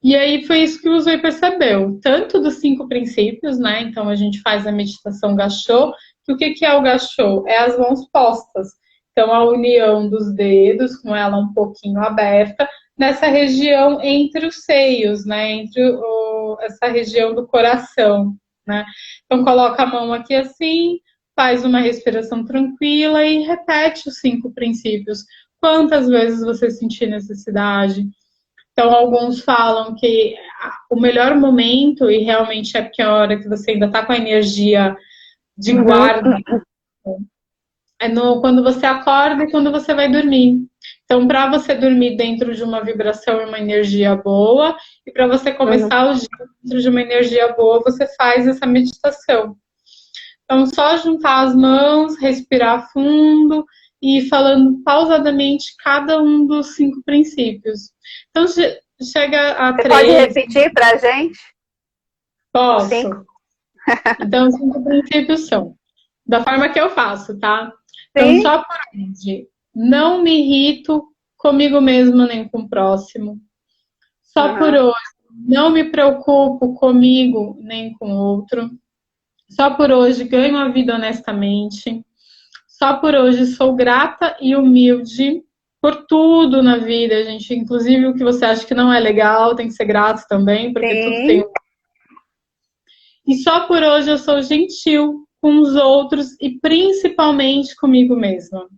E aí, foi isso que o Zui percebeu. Tanto dos 5 princípios, né? Então, a gente faz a meditação Gachô. Que o que é o Gachô? É as mãos postas. Então, a união dos dedos, com ela um pouquinho aberta, nessa região entre os seios, né? Entre essa região do coração, né? Então, coloca a mão aqui assim, faz uma respiração tranquila e repete os 5 princípios. Quantas vezes você sentir necessidade. Então, alguns falam que o melhor momento, e realmente é porque é a hora que você ainda está com a energia de guarda, quando você acorda e quando você vai dormir. Então, para você dormir dentro de uma vibração e uma energia boa, e para você começar o dia dentro de uma energia boa, você faz essa meditação. Então, só juntar as mãos, respirar fundo e ir falando pausadamente cada um dos 5 princípios. Então, chega a Você 3. pode repetir para a gente? Posso. 5. Então, os 5 princípios são, da forma que eu faço, tá? Então, Sim. só por hoje, não me irrito comigo mesmo nem com o próximo. Só por hoje, não me preocupo comigo nem com o outro. Só por hoje, ganho a vida honestamente. Só por hoje, sou grata e humilde por tudo na vida, gente. Inclusive o que você acha que não é legal, tem que ser grato também, porque Sim. tudo tem. E só por hoje eu sou gentil com os outros e principalmente comigo mesma,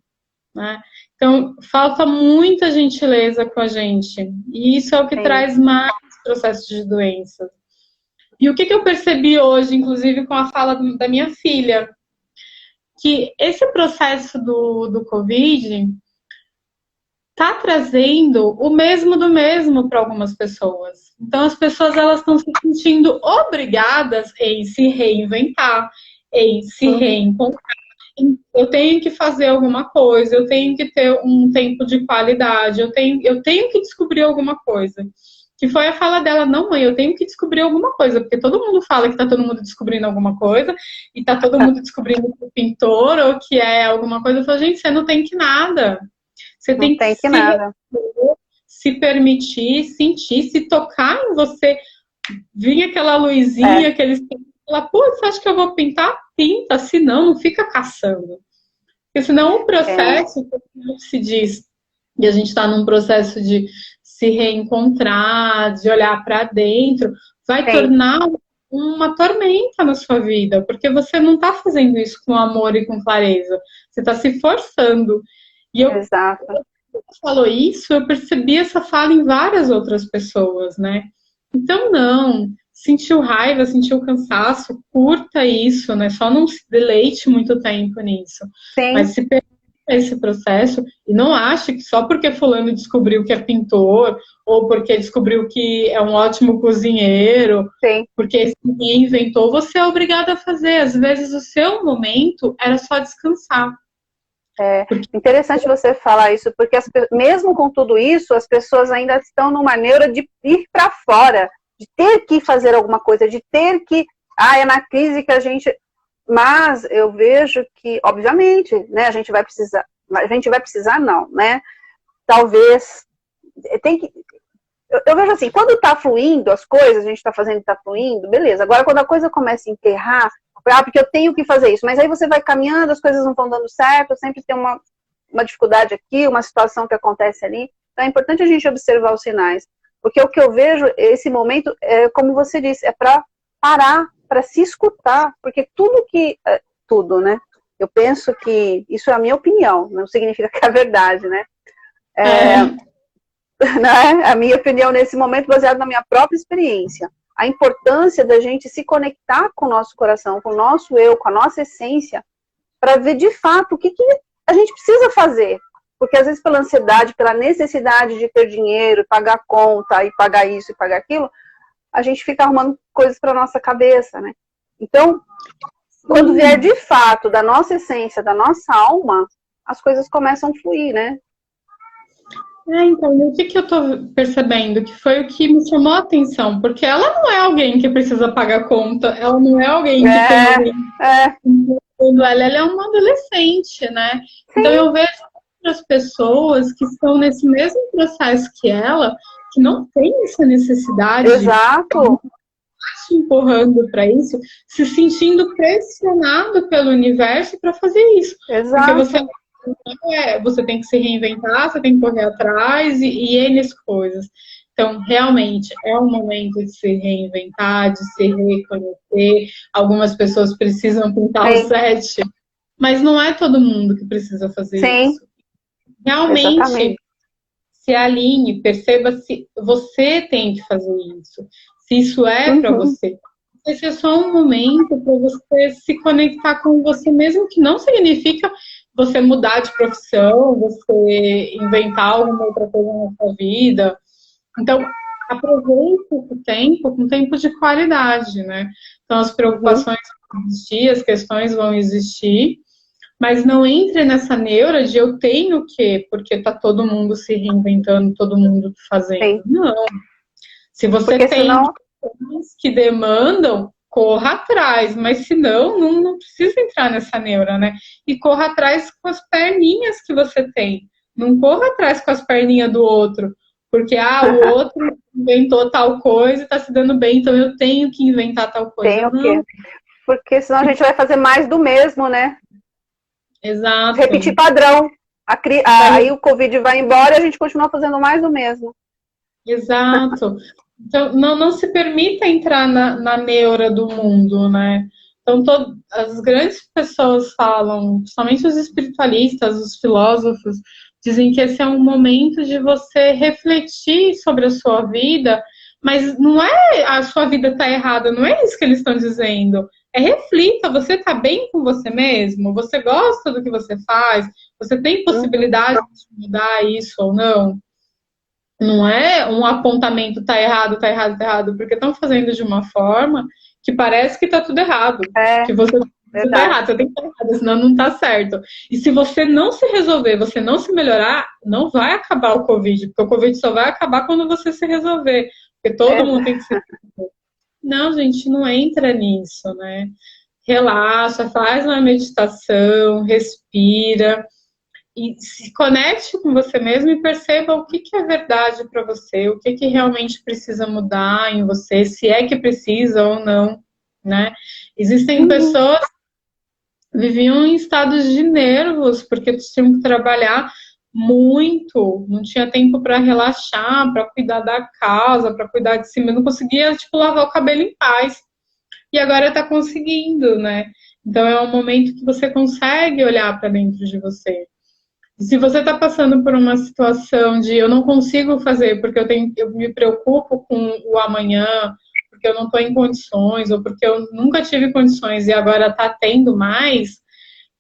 né? Então, falta muita gentileza com a gente. E isso é o que Sim. traz mais processos de doenças. E o que eu percebi hoje, inclusive com a fala da minha filha, que esse processo do Covid está trazendo o mesmo do mesmo para algumas pessoas. Então, as pessoas elas estão se sentindo obrigadas em se reinventar, em se reencontrar. Eu tenho que fazer alguma coisa, eu tenho que ter um tempo de qualidade, eu tenho que descobrir alguma coisa. Que foi a fala dela, não, mãe, eu tenho que descobrir alguma coisa, porque todo mundo fala que tá todo mundo descobrindo alguma coisa, e tá todo mundo descobrindo que é pintor, ou que é alguma coisa. Eu falo, gente, você não tem que nada. Você tem que se permitir, sentir, se tocar em você, vir aquela luzinha, aquele... Falar, putz, acho que eu vou pintar? Pinta, se não fica caçando. Porque senão o processo, como se diz, e a gente está num processo de se reencontrar, de olhar para dentro, vai tornar uma tormenta na sua vida, porque você não está fazendo isso com amor e com clareza, você está se forçando. E Exato. Quando você falou isso, eu percebi essa fala em várias outras pessoas, né? Então, não, sentiu raiva, sentiu cansaço, curta isso, né? Só não se deleite muito tempo nisso. Sim. Mas se permita esse processo e não ache que só porque fulano descobriu que é pintor ou porque descobriu que é um ótimo cozinheiro, porque se reinventou, você é obrigado a fazer. Às vezes o seu momento era só descansar. É interessante você falar isso, porque mesmo com tudo isso, as pessoas ainda estão numa neura de ir para fora, de ter que fazer alguma coisa, de ter que... é na crise que a gente... Mas eu vejo que, obviamente, né, a gente vai precisar não, né? Talvez... Eu vejo assim, quando está fluindo as coisas, a gente está fazendo e está fluindo, beleza. Agora, quando a coisa começa a enterrar, porque eu tenho que fazer isso, mas aí você vai caminhando, as coisas não vão dando certo, sempre tem uma dificuldade aqui, uma situação que acontece ali. Então é importante a gente observar os sinais, porque o que eu vejo, esse momento, como você disse, é para parar, para se escutar, porque tudo, né? Eu penso que, isso é a minha opinião, não significa que é a verdade, né? Né? A minha opinião nesse momento, baseada na minha própria experiência. A importância da gente se conectar com o nosso coração, com o nosso eu, com a nossa essência, para ver de fato o que a gente precisa fazer. Porque às vezes pela ansiedade, pela necessidade de ter dinheiro, pagar conta, e pagar isso e pagar aquilo, a gente fica arrumando coisas para nossa cabeça, né? Então, quando vier de fato da nossa essência, da nossa alma, as coisas começam a fluir, né? Então, o que eu tô percebendo? Que foi o que me chamou a atenção, porque ela não é alguém que precisa pagar conta, ela não é alguém que tem alguém ela é uma adolescente, né? Sim. Então eu vejo outras pessoas que estão nesse mesmo processo que ela, que não tem essa necessidade. Exato. Se empurrando para isso, se sentindo pressionado pelo universo para fazer isso. Exato. Porque você tem que se reinventar, você tem que correr atrás e N coisas. Então, realmente, é um momento de se reinventar, de se reconhecer. Algumas pessoas precisam pintar o set, mas não é todo mundo que precisa fazer isso. Realmente, se alinhe, perceba se você tem que fazer isso. Se isso é para você. Esse é só um momento para você se conectar com você mesmo, que não significa você mudar de profissão, você inventar alguma outra coisa na sua vida. Então, aproveite esse tempo com tempo de qualidade, né? Então, as preocupações vão existir, as questões vão existir, mas não entre nessa neura de eu tenho que, porque está todo mundo se reinventando, todo mundo fazendo. Sim. Não. Se você porque tem senão... que demandam, corra atrás, mas se não precisa entrar nessa neura, né? E corra atrás com as perninhas que você tem. Não corra atrás com as perninhas do outro, porque o outro inventou tal coisa e está se dando bem, então eu tenho que inventar tal coisa. Tem o quê? Porque senão a gente vai fazer mais do mesmo, né? Exato. Repetir padrão. Aí o Covid vai embora e a gente continua fazendo mais do mesmo. Exato. Então, não se permita entrar na neura do mundo, né? Então, as grandes pessoas falam, principalmente os espiritualistas, os filósofos, dizem que esse é um momento de você refletir sobre a sua vida, mas não é a sua vida está errada, não é isso que eles estão dizendo. Reflita, você está bem com você mesmo? Você gosta do que você faz? Você tem possibilidade de mudar isso ou não? Não é um apontamento, tá errado, porque estão fazendo de uma forma que parece que tá tudo errado. Que você tá errado, você tem que estar errado, senão não tá certo. E se você não se resolver, você não se melhorar, não vai acabar o Covid, porque o Covid só vai acabar quando você se resolver, porque todo mundo tem que se resolver. Não, gente, não entra nisso, né? Relaxa, faz uma meditação, respira e se conecte com você mesmo e perceba o que é verdade para você, o que realmente precisa mudar em você, se é que precisa ou não, né? Existem pessoas que viviam em estados de nervos porque tinham que trabalhar muito, não tinha tempo para relaxar, para cuidar da casa, para cuidar de si, mas não conseguia, tipo, lavar o cabelo em paz. E agora está conseguindo, né? Então é um momento que você consegue olhar para dentro de você. E se você está passando por uma situação de eu não consigo fazer porque eu me preocupo com o amanhã, porque eu não estou em condições, ou porque eu nunca tive condições e agora está tendo mais,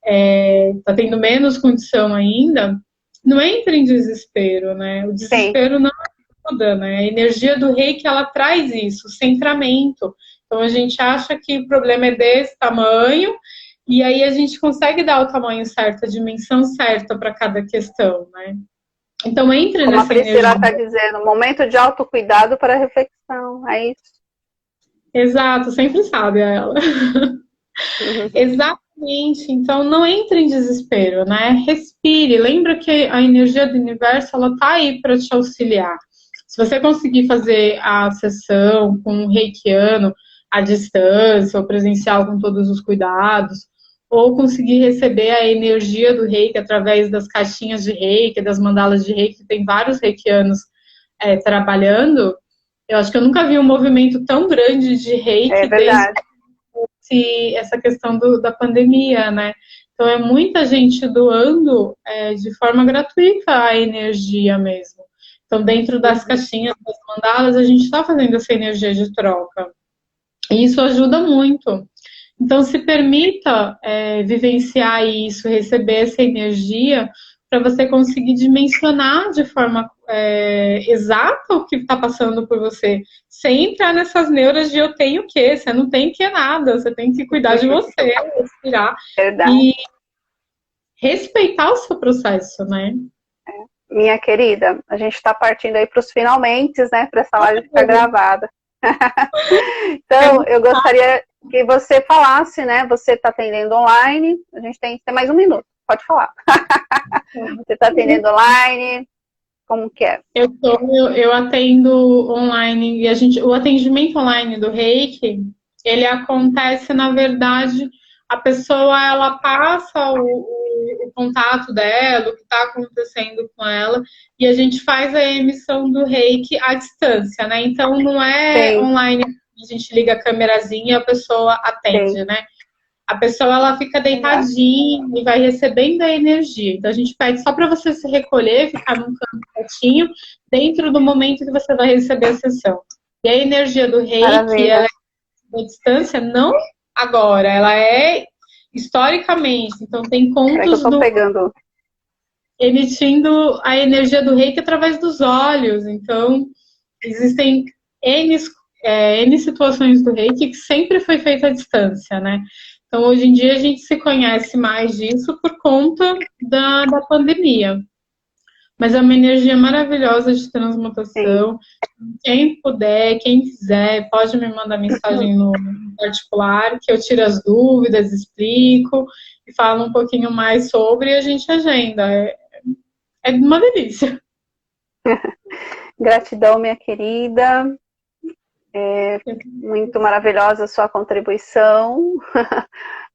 está tendo menos condição ainda, não entre em desespero, né? O desespero não ajuda, né? A energia do reiki, ela traz isso, centramento. Então, a gente acha que o problema é desse tamanho, e aí a gente consegue dar o tamanho certo, a dimensão certa para cada questão, né? Então, entre como nessa energia. Como a Priscila está dizendo, momento de autocuidado para reflexão, é isso. Exato, sempre sabe ela. Exatamente. Então, não entre em desespero, né? Respire. Lembra que a energia do universo, ela tá aí para te auxiliar. Se você conseguir fazer a sessão com um reikiano à distância, ou presencial com todos os cuidados, ou conseguir receber a energia do reiki através das caixinhas de reiki, das mandalas de reiki, tem vários reikianos trabalhando, eu acho que eu nunca vi um movimento tão grande de reiki desde essa questão da pandemia, né? Então, é muita gente doando de forma gratuita a energia mesmo. Então, dentro das caixinhas, das mandalas, a gente está fazendo essa energia de troca. E isso ajuda muito. Então, se permita vivenciar isso, receber essa energia, para você conseguir dimensionar de forma exata o que está passando por você, sem entrar nessas neuras de eu tenho que, você não tem que nada, você tem que cuidar de você, respirar e respeitar o seu processo, né? Minha querida, a gente está partindo aí para os finalmente, né, para essa live ficar gravada. Então, eu gostaria que você falasse, né, você está atendendo online, a gente tem mais um minuto, pode falar. Você está atendendo online, como que é? Eu atendo online, e o atendimento online do Reiki, ele acontece, na verdade, a pessoa, ela passa o contato dela, o que está acontecendo com ela, e a gente faz a emissão do Reiki à distância, né? Então, não é online, a gente liga a câmerazinha e a pessoa atende, né? A pessoa, ela fica deitadinha e vai recebendo a energia. Então, a gente pede só para você se recolher, ficar num canto quietinho, dentro do momento que você vai receber a sessão. E a energia do Reiki, ela é à distância, não agora, ela é historicamente. Então, tem contos emitindo a energia do Reiki através dos olhos. Então, existem N N situações do reiki que sempre foi feita à distância, né? Então, hoje em dia, a gente se conhece mais disso por conta da pandemia. Mas é uma energia maravilhosa de Sim. transmutação. Quem puder, quem quiser, pode me mandar mensagem no particular, que eu tiro as dúvidas, explico e falo um pouquinho mais sobre e a gente agenda. É uma delícia. Gratidão, minha querida. Muito maravilhosa a sua contribuição.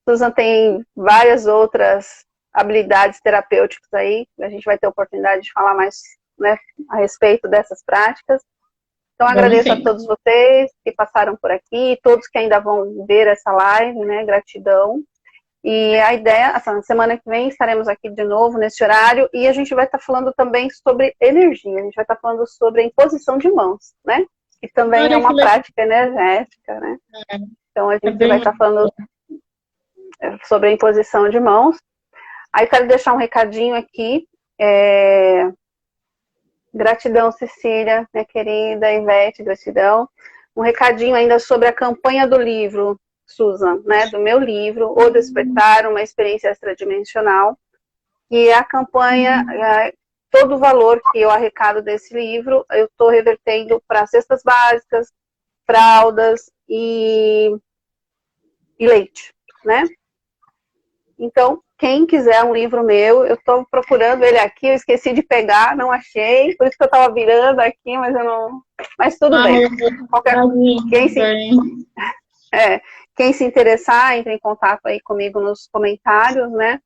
Susan tem várias outras habilidades terapêuticas aí. A gente vai ter oportunidade de falar mais, né, a respeito dessas práticas. Então, agradeço a todos vocês que passaram por aqui, todos que ainda vão ver essa live, né? Gratidão. E a ideia, semana que vem estaremos aqui de novo nesse horário e a gente vai estar falando também sobre energia, a gente vai estar falando sobre a imposição de mãos, né? Que também é uma prática energética, né? Então, a gente vai estar falando sobre a imposição de mãos. Aí, quero deixar um recadinho aqui. Gratidão, Cecília, minha querida Ivete, gratidão. Um recadinho ainda sobre a campanha do livro, Susan, né, do meu livro, O Despertar, uma experiência extradimensional. E a campanha, todo o valor que eu arrecado desse livro, eu estou revertendo para cestas básicas, fraldas e leite, né? Então, quem quiser um livro meu, eu estou procurando ele aqui, eu esqueci de pegar, não achei, por isso que eu estava virando aqui, mas eu não... Mas tudo bem. Quem se interessar, entre em contato aí comigo nos comentários, né?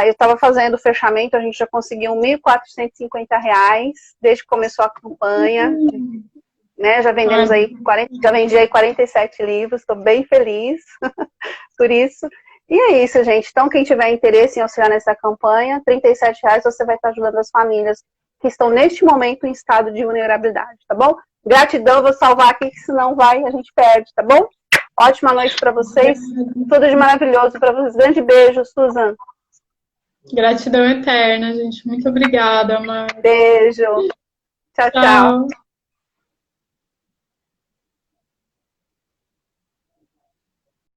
Eu estava fazendo o fechamento, a gente já conseguiu R$ 1.450, desde que começou a campanha, né? Já vendemos aí, já vendi aí 47 livros, estou bem feliz por isso. E é isso, gente. Então, quem tiver interesse em auxiliar nessa campanha, R$ 37,00 você vai estar ajudando as famílias que estão neste momento em estado de vulnerabilidade, tá bom? Gratidão, vou salvar aqui, que senão a gente perde, tá bom? Ótima noite para vocês. Tudo de maravilhoso para vocês. Grande beijo, Susan. Gratidão eterna, gente. Muito obrigada, mãe. Beijo. Tchau, tchau.